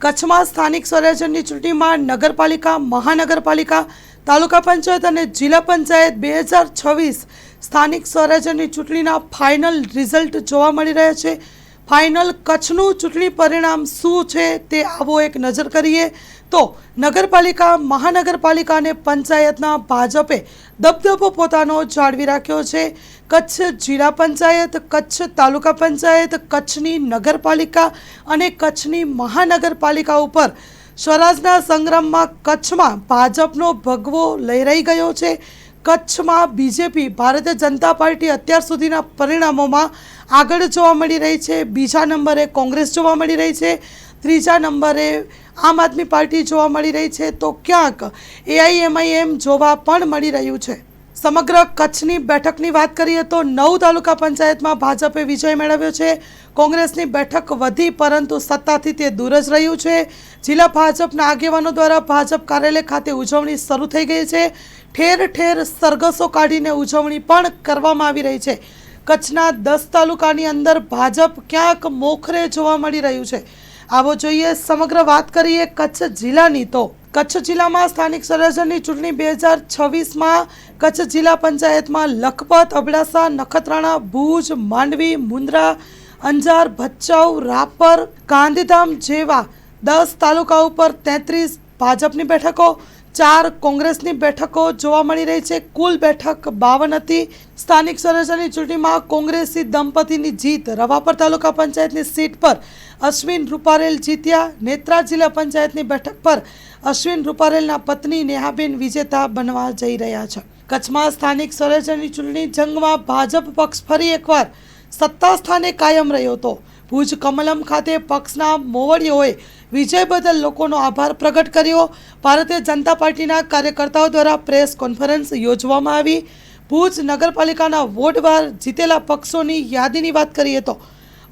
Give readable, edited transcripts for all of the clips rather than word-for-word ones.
કચ્છમાં સ્થાનિક સ્વરાજ્યની ચૂંટણીમાં નગરપાલિકા, મહાનગરપાલિકા, તાલુકા પંચાયત અને જિલ્લા પંચાયત 2026 સ્થાનિક સ્વરાજ્યની ચૂંટણીના ફાઇનલ રિઝલ્ટ જોવા મળી રહ્યા છે। ફાઇનલ કચ્છનું ચૂંટણી પરિણામ શું છે તે આવો એક નજર કરીએ તો નગરપાલિકા, મહાનગરપાલિકા અને પંચાયતના ભાજપે દબદબો પોતાનો જાળવી રાખ્યો છે। કચ્છ જિલ્લા પંચાયત, કચ્છ તાલુકા પંચાયત, કચ્છની નગરપાલિકા અને કચ્છની મહાનગરપાલિકા ઉપર સ્વરાજના સંગ્રામમાં કચ્છમાં ભાજપનો ભગવો લહેરાઈ ગયો છે। કચ્છમાં બીજેપી, ભારતીય જનતા પાર્ટી અત્યાર સુધીના પરિણામોમાં આગળ જોવા મળી રહી છે। બીજા નંબરે કોંગ્રેસ જોવા મળી રહી છે, ત્રીજા નંબરે આમ આદમી પાર્ટી જોવા મળી રહી છે, તો ક્યાંક AIMIM જોવા પણ મળી રહ્યું છે। સમગ્ર કચ્છની બેઠકની વાત કરીએ તો 9 તાલુકા પંચાયતમાં ભાજપે વિજય મેળવ્યો છે। કોંગ્રેસની બેઠક વધી પરંતુ સત્તાથી તે દૂર જ રહ્યું છે। જિલ્લા ભાજપના આગેવાનો દ્વારા ભાજપ કાર્યાલય ખાતે ઉજવણી શરૂ થઈ ગઈ છે। ઠેર ઠેર સરઘસો કાઢીને ઉજવણી પણ કરવામાં આવી રહી છે। કચ્છના 10 તાલુકાની અંદર ભાજપ ક્યાંક મોખરે જોવા મળી રહ્યું છે। આવો જોઈએ સમગ્ર વાત કરીએ કચ્છ જિલ્લાની તો કચ્છ જિલ્લામાં સ્થાનિક સ્વરાજ્યની ચૂંટણી 2026માં કચ્છ જિલ્લા પંચાયતમાં લખપત, અબડાસા, નખત્રાણા, ભુજ, માંડવી, મુન્દ્રા, અંજાર, ભચાઉ, રાપર, ગાંધીધામ જેવા 10 તાલુકા ઉપર 33 ભાજપની બેઠકો, 4 કોંગ્રેસની બેઠકો જોવા મળી રહી છે। કુલ બેઠક 52 હતી। સ્થાનિક સ્વરાજ્યની ચૂંટણીમાં કોંગ્રેસી દંપતીની જીત। રવાપર તાલુકા પંચાયતની સીટ પર અશ્વિન રૂપારેલ જીત્યા। નેત્રા જિલ્લા પંચાયતની બેઠક પર અશ્વિન રૂપારેલના પત્ની નેહાબેન વિજેતા બનવા જઈ રહ્યા છે। કચ્છમાં સ્થાનિક સ્વરાજ્યની ચૂંટણી જંગમાં ભાજપ પક્ષ ફરી એકવાર સત્તા સ્થાને કાયમ રહ્યો હતો। ભુજ કમલમ ખાતે પક્ષના મોવડીઓએ વિજય બદલ લોકોનો આભાર પ્રગટ કર્યો। ભારતીય જનતા પાર્ટીના કાર્યકર્તાઓ દ્વારા પ્રેસ કોન્ફરન્સ યોજવામાં આવી। ભુજ નગરપાલિકાના વોર્ડવાર જીતેલા પક્ષોની યાદીની વાત કરીએ તો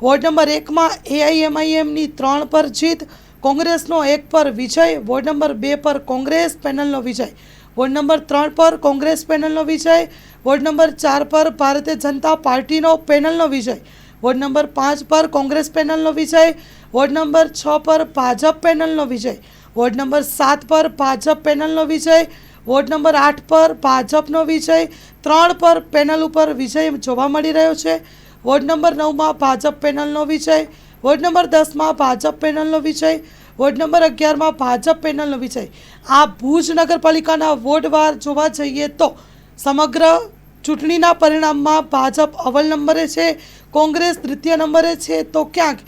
વોર્ડ નંબર 1માં AIMIMની 3 પર જીત, કોંગ્રેસનો 1 પર વિજય, વોર્ડ નંબર 2 પર કોંગ્રેસ પેનલનો વિજય, વોર્ડ નંબર 3 પર કોંગ્રેસ પેનલનો વિજય, વોર્ડ નંબર 4 પર ભારતીય જનતા પાર્ટીનો પેનલનો વિજય, વોર્ડ નંબર 5 પર કોંગ્રેસ પેનલનો વિજય, વોર્ડ નંબર 6 પર ભાજપ પેનલનો વિજય, વોર્ડ નંબર 7 પર ભાજપ પેનલનો વિજય, વોર્ડ નંબર 8 પર ભાજપનો વિજય, 3 પર પેનલ ઉપર વિજય જોવા મળી રહ્યો છે। વોર્ડ નંબર 9માં ભાજપ પેનલનો વિજય, વોર્ડ નંબર 10માં ભાજપ પેનલનો વિજય, વોર્ડ નંબર 11માં ભાજપ પેનલનો વિજય। આ ભુજ નગરપાલિકાના વોર્ડવાર જોવા જઈએ તો સમગ્ર ચૂંટણીના પરિણામમાં ભાજપ અવ્વલ નંબરે છે, કોંગ્રેસ દ્વિતીય નંબરે છે, તો ક્યાંક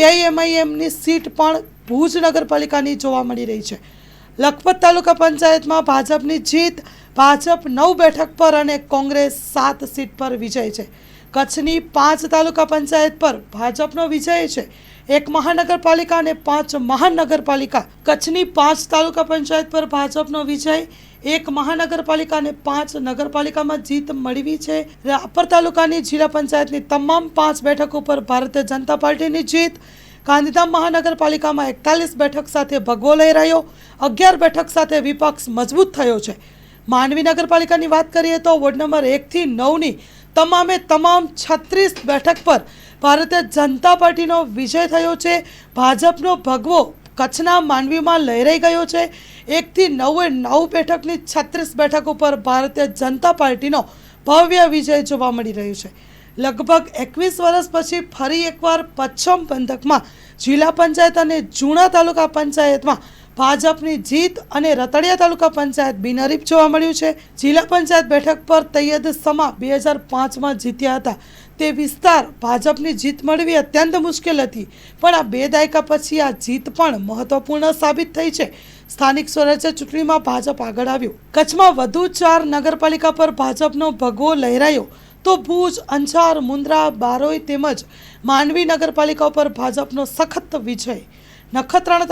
AIMIMની સીટ પણ ભુજ નગરપાલિકાની જોવા મળી રહી છે। લખપત તાલુકા પંચાયતમાં ભાજપની જીત, ભાજપ 9 બેઠક પર અને કોંગ્રેસ 7 સીટ પર વિજય છે। કચ્છની 5 તાલુકા પંચાયત પર ભાજપનો વિજય છે, 1 મહાનગરપાલિકા અને 5 મહાનગરપાલિકા। કચ્છની 5 તાલુકા પંચાયત પર ભાજપનો વિજય, 1 મહાનગરપાલિકા અને 5 નગરપાલિકામાં જીત મેળવી છે। રાપર તાલુકાની જિલ્લા પંચાયતની તમામ 5 બેઠકો પર ભારતીય જનતા પાર્ટીની જીત। ગાંધીધામ મહાનગરપાલિકામાં 41 બેઠક સાથે ભગવો લહેરાયો, 11 બેઠક સાથે વિપક્ષ મજબૂત થયો છે। માંડવી નગરપાલિકાની વાત કરીએ તો વોર્ડ નંબર 1 થી 9ની તમામે તમામ 36 બેઠક પર ભારતીય જનતા પાર્ટીનો વિજય થયો છે। ભાજપનો ભગવો કચ્છના માંડવીમાં લહેરાઈ ગયો છે। 1 થી 9 બેઠકની 36 બેઠકો પર ભારતીય જનતા પાર્ટીનો ભવ્ય વિજય જોવા મળી રહ્યો છે। લગભગ 21 વર્ષ પછી ફરી એકવાર પશ્ચિમ પંથકમાં જિલ્લા પંચાયત અને જૂના તાલુકા પંચાયતમાં ભાજપની જીત અને રતડિયા તાલુકા પંચાયત બિનહરીફ જોવા મળ્યું છે। જિલ્લા પંચાયત બેઠક પર તૈયદ સમા 2005માં જીત્યા હતા। તે વિસ્તાર ભાજપની જીત મળવી અત્યંત મુશ્કેલ હતી, પણ આ 2 દાયકા પછી આ જીત પણ મહત્વપૂર્ણ સાબિત થઈ છે। સ્થાનિક સ્વરાજ્ય ચૂંટણીમાં ભાજપ આગળ આવ્યું। કચ્છમાં વધુ 4 નગરપાલિકા પર ભાજપનો ભગવો લહેરાયો તો ભુજ, અંજાર, મુન્દ્રા, બારોઈ તેમજ માંડવી નગરપાલિકા પર ભાજપનો સખત વિજય। નખત્રાણા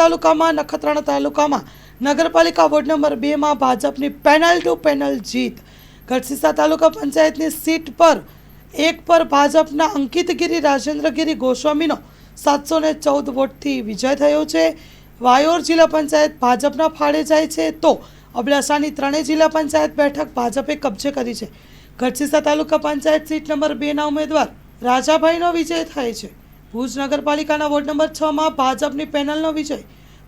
તાલુકામાં નગરપાલિકા વોર્ડ નંબર 2માં ભાજપની પેનલ ટુ પેનલ જીત। ગઢસીસા તાલુકા પંચાયતની સીટ પર 1 પર ભાજપના અંકિતગીરી રાજેન્દ્રગીરી ગોસ્વામીનો 714 વોટથી વિજય થયો છે। વાયોર જિલ્લા પંચાયત ભાજપના ફાળે જાય છે તો અબડાસાની 3 જિલ્લા પંચાયત બેઠક ભાજપે કબજે કરી છે। ગઢસીસા તાલુકા પંચાયત સીટ નંબર 2ના ઉમેદવાર રાજાભાઈનો વિજય થાય છે। ભુજ નગરપાલિકાના વોર્ડ નંબર 6માં ભાજપની પેનલનો વિજય,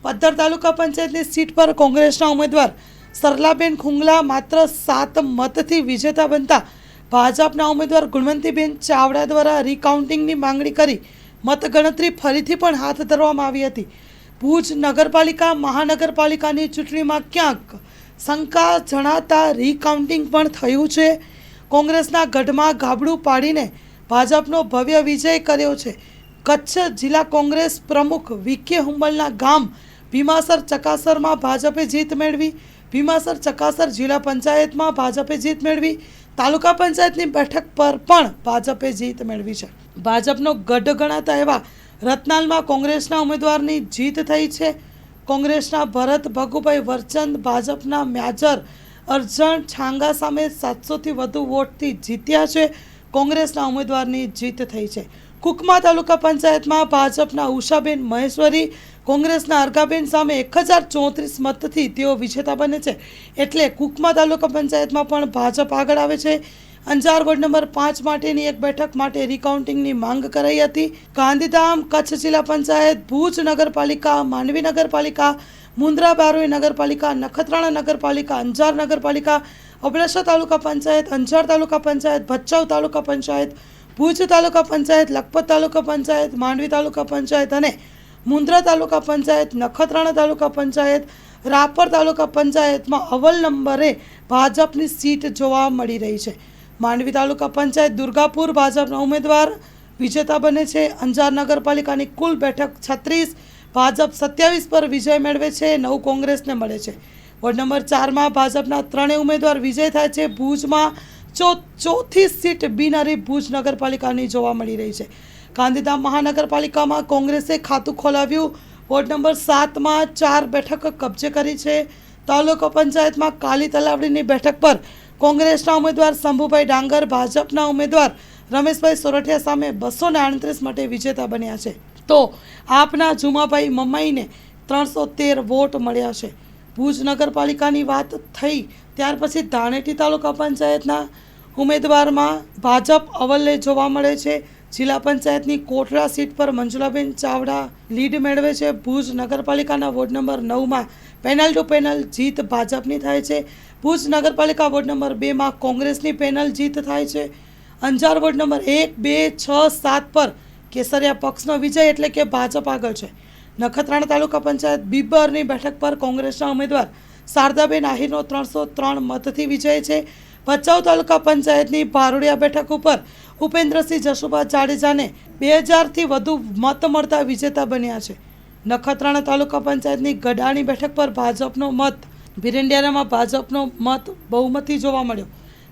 પદ્ધર તાલુકા પંચાયતની સીટ પર કોંગ્રેસના ઉમેદવાર સરલાબેન ખુંગલા માત્ર 7 મતથી વિજેતા બનતા ભાજપના ઉમેદવાર ગુણવંતીબેન ચાવડા દ્વારા રિકાઉન્ટિંગની માંગણી કરી મતગણતરી ફરીથી પણ હાથ ધરવામાં આવી હતી. ભુજ નગરપાલિકા મહાનગરપાલિકાની ચૂંટણીમાં ક્યાંક શંકા જણાતા રિકાઉન્ટિંગ પણ થયું છે. કોંગ્રેસના ગઢમાં ગાબડું પાડીને ભાજપનો ભવ્ય વિજય કર્યો છે. કચ્છ જિલ્લા કોંગ્રેસ પ્રમુખ વિકે હુંબલના ગામ ભીમાસર ચકાસરમાં ભાજપે જીત મેળવી. ભીમાસર ચકાસર જિલ્લા પંચાયતમાં ભાજપે જીત મેળવી. તાલુકા પંચાયતની બેઠક પર પણ ભાજપે જીત મેળવી છે. ભાજપનો ગઢ ગણાતા એવા રતનાલમાં કોંગ્રેસના ઉમેદવારની જીત થઈ છે. કોંગ્રેસના ભરત ભગુભાઈ વરચંદ ભાજપના મેજર અર્જણ છાંગા સામે 700થી વધુ વોટથી જીત્યા છે. કોંગ્રેસના ઉમેદવારની જીત થઈ છે. કુકમા તાલુકા પંચાયતમાં ભાજપના ઉષાબેન મહેશ્વરી કોંગ્રેસના અરગાબેન સામે 1034 મતથી તેઓ વિજેતા બને છે. એટલે કુકમા તાલુકા પંચાયતમાં પણ ભાજપ આગળ આવે છે. અંજાર વોર્ડ નંબર 5 માટેની એક બેઠક માટે રિકાઉન્ટિંગની માંગ કરાઈ હતી. ગાંધીધામ કચ્છ જિલ્લા પંચાયત, ભુજ નગરપાલિકા, માંડવી નગરપાલિકા, મુન્દ્રા બારોઈ નગરપાલિકા, નખત્રાણા નગરપાલિકા, અંજાર નગરપાલિકા, અબડાસા તાલુકા પંચાયત, અંજાર તાલુકા પંચાયત, ભચાઉ તાલુકા પંચાયત, ભુજ તાલુકા પંચાયત, લખપત તાલુકા પંચાયત, માંડવી તાલુકા પંચાયત અને મુન્દ્રા તાલુકા પંચાયત, નખત્રાણા તાલુકા પંચાયત, રાપર તાલુકા પંચાયતમાં અવ્વલ નંબરે ભાજપની સીટ જોવા મળી રહી છે. માંડવી તાલુકા પંચાયત દુર્ગાપુર ભાજપના ઉમેદવાર વિજેતા બને છે. અંજાર નગરપાલિકાની કુલ બેઠક 36, ભાજપ 27 પર વિજય મેળવે છે. 9 કોંગ્રેસને મળે છે. વોર્ડ નંબર 4માં ભાજપના 3 ઉમેદવાર વિજય થાય છે. ભુજમાં ચોથી સીટ બિનહરીફ ભુજ નગરપાલિકાની જોવા મળી રહી છે. ગાંધીધામ મહાનગરપાલિકામાં કોંગ્રેસે ખાતું ખોલાવ્યું. વોર્ડ નંબર 7માં 4 બેઠક કબજે કરી છે. તાલુકા પંચાયતમાં કાલી તલાવડીની બેઠક પર કોંગ્રેસના ઉમેદવાર શંભુભાઈ ડાંગર ભાજપના ઉમેદવાર રમેશભાઈ સોરઠિયા સામે 238 માટે વિજેતા બન્યા છે. તો આપના જુમાભાઈ મમ્માઈને 313 વોટ મળ્યા છે. ભુજ નગરપાલિકાની વાત થઈ ત્યાર પછી ધાણેટી તાલુકા પંચાયતના ઉમેદવારમાં ભાજપ અવ્વલે જોવા મળે છે. જિલ્લા પંચાયતની કોટડા સીટ પર મંજુલાબેન ચાવડા લીડ મેળવે છે. ભુજ નગરપાલિકાના વોર્ડ નંબર 9માં પેનલ ટુ પેનલ જીત ભાજપની થાય છે. ભુજ નગરપાલિકા વોર્ડ નંબર 2માં કોંગ્રેસની પેનલ જીત થાય છે. અંજાર વોર્ડ નંબર 1, 2, 6, 7 પર કેસરિયા પક્ષનો વિજય એટલે કે ભાજપ આગળ છે. નખત્રાણા તાલુકા પંચાયત બીબરની બેઠક પર કોંગ્રેસના ઉમેદવાર શારદાબેન આહિરનો 303 મતથી વિજય છે. ભચાઉ તાલુકા પંચાયતની ભારોડિયા બેઠક ઉપર ઉપેન્દ્રસિંહ જશુભા જાડેજાને 2000થી વધુ મત મળતા વિજેતા બન્યા છે. નખત્રાણા તાલુકા પંચાયતની ગડાણી બેઠક પર ભાજપનો મત, ભીરંડિયારામાં ભાજપનો મત બહુમતી જોવા મળ્યો.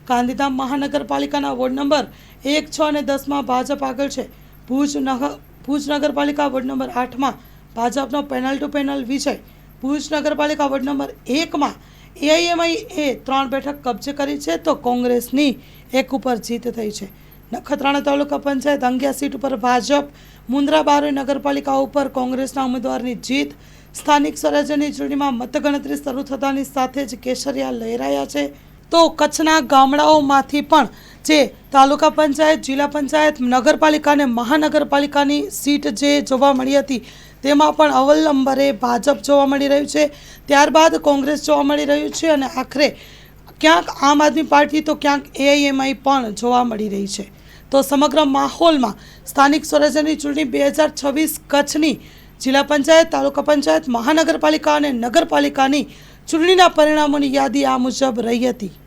ગાંધીધામ મહાનગરપાલિકાના વોર્ડ નંબર 1, 6 અને 10માં ભાજપ આગળ છે. ભુજ નગરપાલિકા વોર્ડ નંબર 8માં ભાજપનો પેનલ ટુ પેનલ વિજય. ભુજ નગરપાલિકા વોર્ડ નંબર 1માં એઆઈએમઆઈએ 3 બેઠક કબજે કરી છે તો કોંગ્રેસની 1 ઉપર જીત થઈ છે. નખત્રાણા તાલુકા પંચાયત અંગિયા સીટ ઉપર ભાજપ, મુન્દ્રા બારોઈ નગરપાલિકા ઉપર કોંગ્રેસના ઉમેદવારની જીત. સ્થાનિક સ્વરાજ્યની ચૂંટણીમાં મતગણતરી શરૂ થતાની સાથે જ કેસરિયા લહેરાયા છે. તો કચ્છના ગામડાઓમાંથી પણ જે તાલુકા પંચાયત, જિલ્લા પંચાયત, નગરપાલિકા અને મહાનગરપાલિકાની સીટ જે જોવા મળી હતી તેમાં પણ અવ્વલ નંબરે ભાજપ જોવા મળી રહ્યું છે. ત્યારબાદ કોંગ્રેસ જોવા મળી રહ્યું છે અને આખરે ક્યાંક આમ આદમી પાર્ટી તો ક્યાંક એઆઈએમઆઈ પણ જોવા મળી રહી છે. તો સમગ્ર માહોલમાં સ્થાનિક સ્વરાજ્યની ચૂંટણી 2026 કચ્છની જિલ્લા પંચાયત, તાલુકા પંચાયત, મહાનગરપાલિકા અને નગરપાલિકાની ચૂંટણીના પરિણામોની યાદી આ મુજબ રહી હતી.